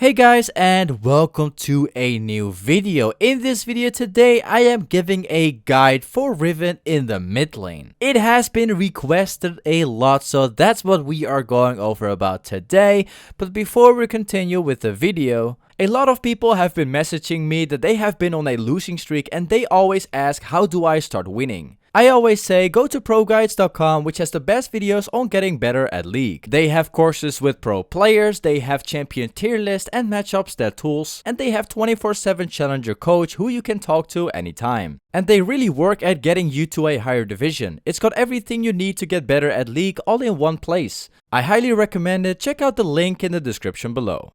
Hey guys, and welcome to a new video. In this video today, I am giving a guide for Riven in the mid lane. It has been requested a lot, so that's what we are going over about today. But before we continue with the video, a lot of people have been messaging me that they have been on a losing streak and they always ask, how do I start winning? I always say go to Proguides.com, which has the best videos on getting better at League. They have courses with pro players, they have champion tier list and matchup stat tools, and they have 24/7 challenger coach who you can talk to anytime. And they really work at getting you to a higher division. It's got everything you need to get better at League all in one place. I highly recommend it. Check out the link in the description below.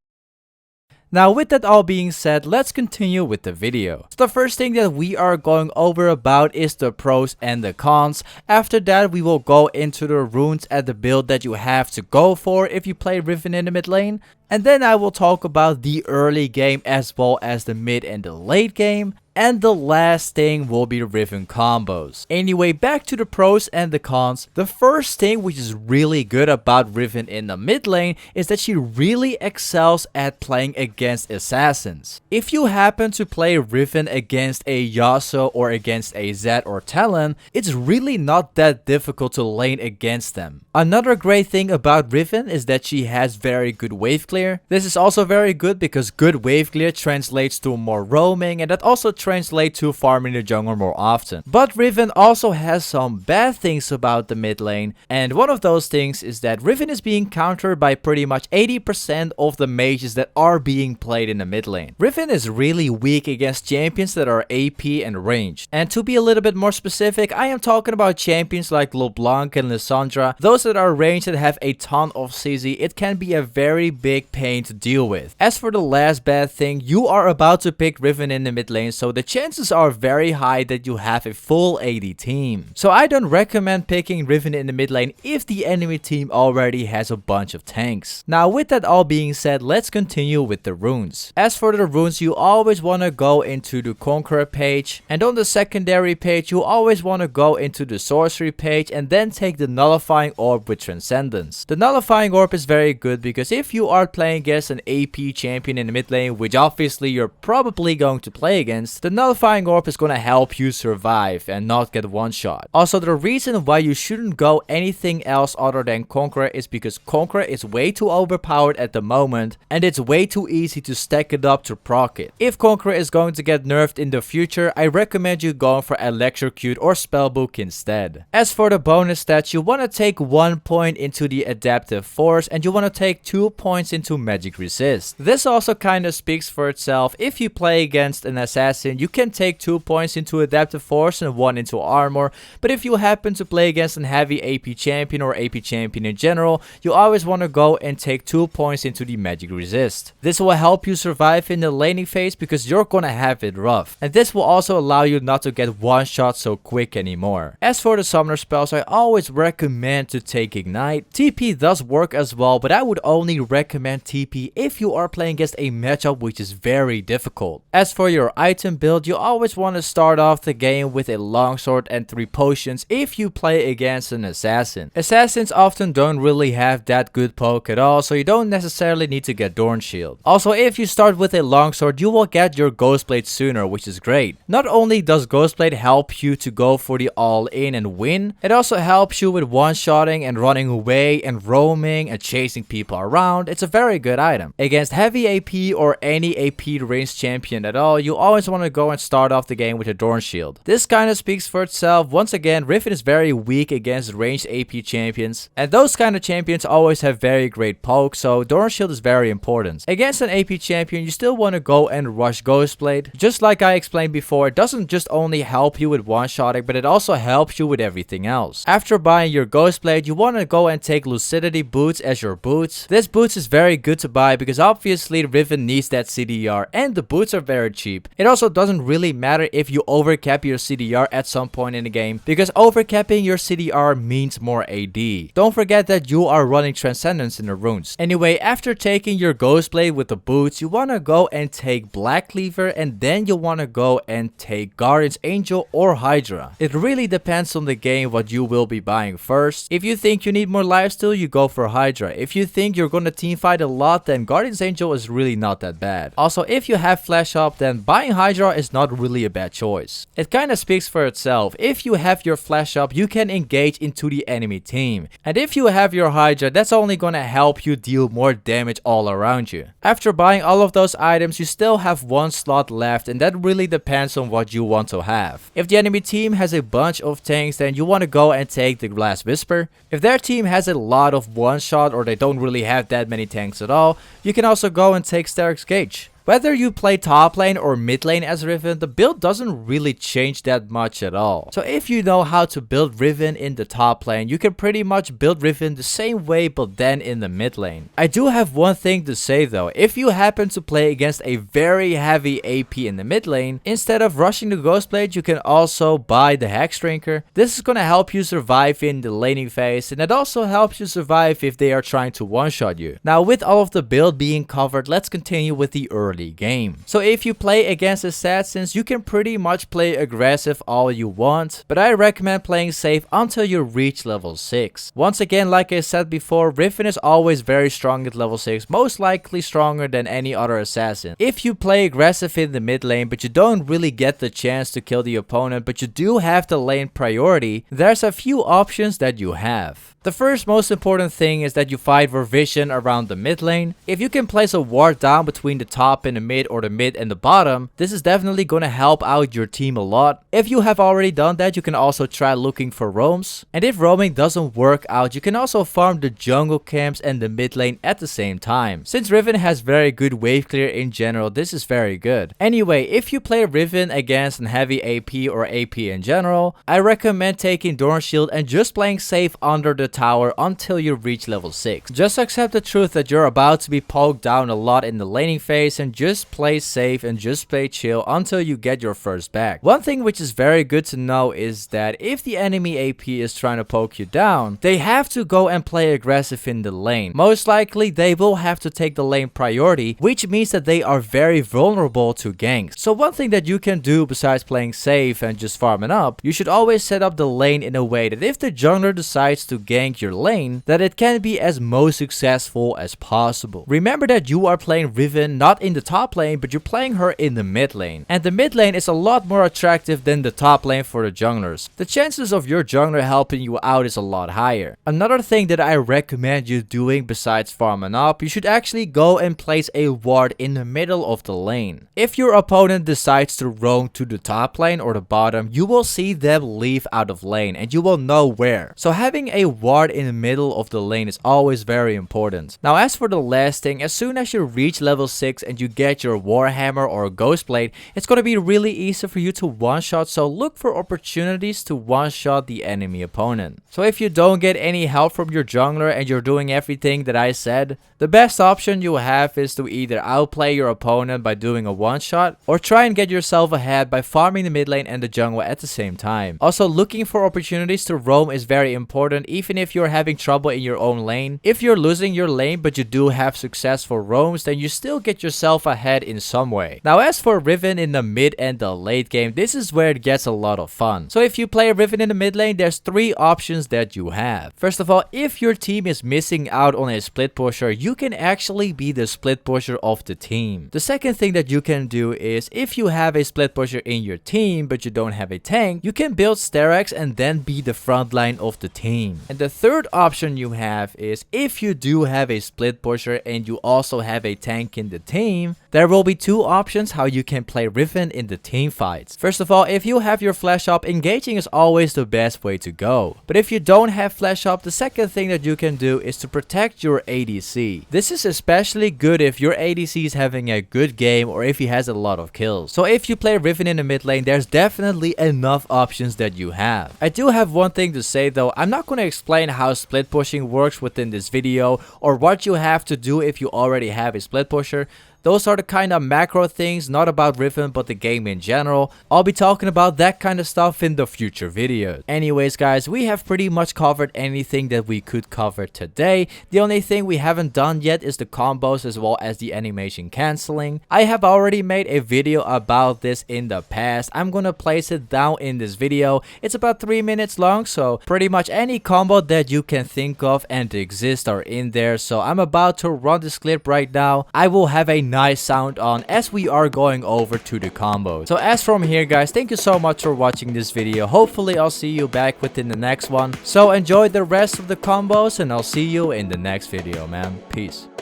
Now with that all being said, let's continue with the video. So the first thing that we are going over about is the pros and the cons. After that we will go into the runes and the build that you have to go for if you play Riven in the mid lane. And then I will talk about the early game as well as the mid and the late game. And the last thing will be Riven combos. Anyway, back to the pros and the cons. The first thing which is really good about Riven in the mid lane is that she really excels at playing against assassins. If you happen to play Riven against a Yasuo or against a Zed or Talon, it's really not that difficult to lane against them. Another great thing about Riven is that she has very good wave clear. This is also very good because good wave clear translates to more roaming, and that also translate to farming the jungle more often. But Riven also has some bad things about the mid lane, and one of those things is that Riven is being countered by pretty much 80% of the mages that are being played in the mid lane. Riven is really weak against champions that are AP and ranged. And to be a little bit more specific, I am talking about champions like LeBlanc and Lissandra. Those that are ranged that have a ton of CZ, it can be a very big pain to deal with. As for the last bad thing, you are about to pick Riven in the mid lane, so the chances are very high that you have a full AD team. So I don't recommend picking Riven in the mid lane if the enemy team already has a bunch of tanks. Now with that all being said, let's continue with the runes. As for the runes, you always want to go into the Conqueror page, and on the secondary page you always want to go into the sorcery page and then take the nullifying orb with Transcendence. The nullifying orb is very good because if you are playing against an AP champion in the mid lane, which obviously you're probably going to play against, the nullifying orb is gonna help you survive and not get one shot. Also, the reason why you shouldn't go anything else other than Conqueror is because Conqueror is way too overpowered at the moment and it's way too easy to stack it up to proc it. If Conqueror is going to get nerfed in the future, I recommend you going for Electrocute or Spellbook instead. As for the bonus stats, you want to take 1 point into the Adaptive Force and you want to take 2 points into Magic Resist. This also kind of speaks for itself. If you play against an assassin, you can take 2 points into Adaptive Force and 1 into Armor, but if you happen to play against an heavy AP champion or AP champion in general, you always want to go and take 2 points into the Magic Resist. This will help you survive in the laning phase because you're gonna have it rough, and this will also allow you not to get one shot so quick anymore. As for the summoner spells, I always recommend to take Ignite. TP does work as well, but I would only recommend TP if you are playing against a matchup which is very difficult. As for your item build, you always want to start off the game with a longsword and 3 potions if you play against an assassin. Assassins often don't really have that good poke at all, so you don't necessarily need to get Dorn Shield. Also, if you start with a longsword, you will get your Ghostblade sooner, which is great. Not only does Ghostblade help you to go for the all-in and win, it also helps you with one-shotting and running away and roaming and chasing people around. It's a very good item. Against heavy AP or any AP ranged champion at all, you always want to go and start off the game with a Dorn Shield. This kind of speaks for itself. Once again, Riven is very weak against ranged AP champions, and those kind of champions always have very great poke, so Dorn Shield is very important. Against an AP champion, you still want to go and rush Ghostblade. Just like I explained before, it doesn't just only help you with one-shotting, but it also helps you with everything else. After buying your Ghostblade, you want to go and take Lucidity Boots as your boots. This boots is very good to buy because obviously Riven needs that CDR, and the boots are very cheap. It also doesn't really matter if you overcap your CDR at some point in the game, because overcapping your CDR means more AD. Don't forget that you are running Transcendence in the runes. Anyway, after taking your Ghostblade with the boots, you want to go and take Black Cleaver, and then you want to go and take Guardian's Angel or Hydra. It really depends on the game what you will be buying first. If you think you need more lifesteal, you go for Hydra. If you think you're gonna teamfight a lot, then Guardian's Angel is really not that bad. Also, if you have Flash Up, then buying Hydra is not really a bad choice. It kinda speaks for itself. If you have your Flash Up, you can engage into the enemy team. And if you have your Hydra, that's only gonna help you deal more damage all around you. After buying all of those items, you still have one slot left, and that really depends on what you want to have. If the enemy team has a bunch of tanks, then you want to go and take the Glass Whisper. If their team has a lot of one-shot or they don't really have that many tanks at all, you can also go and take Starrick's Gauge. Whether you play top lane or mid lane as Riven, the build doesn't really change that much at all. So if you know how to build Riven in the top lane, you can pretty much build Riven the same way but then in the mid lane. I do have one thing to say though. If you happen to play against a very heavy AP in the mid lane, instead of rushing the Ghostblade, you can also buy the Hexdrinker. This is gonna help you survive in the laning phase, and it also helps you survive if they are trying to one-shot you. Now with all of the build being covered, let's continue with the early game. So if you play against assassins, you can pretty much play aggressive all you want, but I recommend playing safe until you reach level 6. Once again, like I said before, Riven is always very strong at level 6, most likely stronger than any other assassin. If you play aggressive in the mid lane, but you don't really get the chance to kill the opponent, but you do have the lane priority, there's a few options that you have. The first most important thing is that you fight for vision around the mid lane. If you can place a ward down between the top and the mid or the mid and the bottom, this is definitely gonna help out your team a lot. If you have already done that, you can also try looking for roams. And if roaming doesn't work out, you can also farm the jungle camps and the mid lane at the same time. Since Riven has very good wave clear in general, this is very good. Anyway, if you play Riven against an heavy AP or AP in general, I recommend taking Dorn Shield and just playing safe under the tower until you reach level 6. Just accept the truth that you're about to be poked down a lot in the laning phase and just play safe and just play chill until you get your first back. One thing which is very good to know is that if the enemy AP is trying to poke you down, they have to go and play aggressive in the lane. Most likely they will have to take the lane priority, which means that they are very vulnerable to ganks. So one thing that you can do besides playing safe and just farming up, you should always set up the lane in a way that if the jungler decides to gank your lane, that it can be as most successful as possible. Remember that you are playing Riven not in the top lane, but you're playing her in the mid lane. And the mid lane is a lot more attractive than the top lane for the junglers. The chances of your jungler helping you out is a lot higher. Another thing that I recommend you doing besides farming up, you should actually go and place a ward in the middle of the lane. If your opponent decides to roam to the top lane or the bottom, you will see them leave out of lane and you will know where. So having a ward in the middle of the lane is always very important. Now as for the last thing, as soon as you reach level 6 and you get your Warhammer or Ghostblade, it's going to be really easy for you to one-shot, so look for opportunities to one-shot the enemy opponent. So if you don't get any help from your jungler and you're doing everything that I said, the best option you have is to either outplay your opponent by doing a one-shot or try and get yourself ahead by farming the mid lane and the jungle at the same time. Also, looking for opportunities to roam is very important, even if you're having trouble in your own lane. If you're losing your lane but you do have successful roams, then you still get yourself ahead in some way. Now as for Riven in the mid and the late game, this is where it gets a lot of fun. So if you play Riven in the mid lane, there's 3 options that you have. First of all, if your team is missing out on a split pusher, you can actually be the split pusher of the team. The second thing that you can do is, if you have a split pusher in your team but you don't have a tank, you can build Starrick's and then be the front line of the team. And the third option you have is, if you do have a split pusher and you also have a tank in the team, there will be 2 options how you can play Riven in the team fights. First of all, if you have your flash up, engaging is always the best way to go. But if you don't have flash up, the second thing that you can do is to protect your ADC. This is especially good if your ADC is having a good game or if he has a lot of kills. So if you play Riven in the mid lane, there's definitely enough options that you have. I do have one thing to say though. I'm not going to explain how split pushing works within this video or what you have to do if you already have a split pusher. Those are the kind of macro things, not about Riven but the game in general. I'll be talking about that kind of stuff in the future videos. Anyways guys, we have pretty much covered anything that we could cover today. The only thing we haven't done yet is the combos as well as the animation canceling. I have already made a video about this in the past. I'm gonna place it down in this video. It's about 3 minutes long, so pretty much any combo that you can think of and exist are in there. So I'm about to run this clip right now. I will have a nice sound on as we are going over to the combos. So as from here guys, thank you so much for watching this video. Hopefully I'll see you back within the next one. So enjoy the rest of the combos and I'll see you in the next video, man. Peace.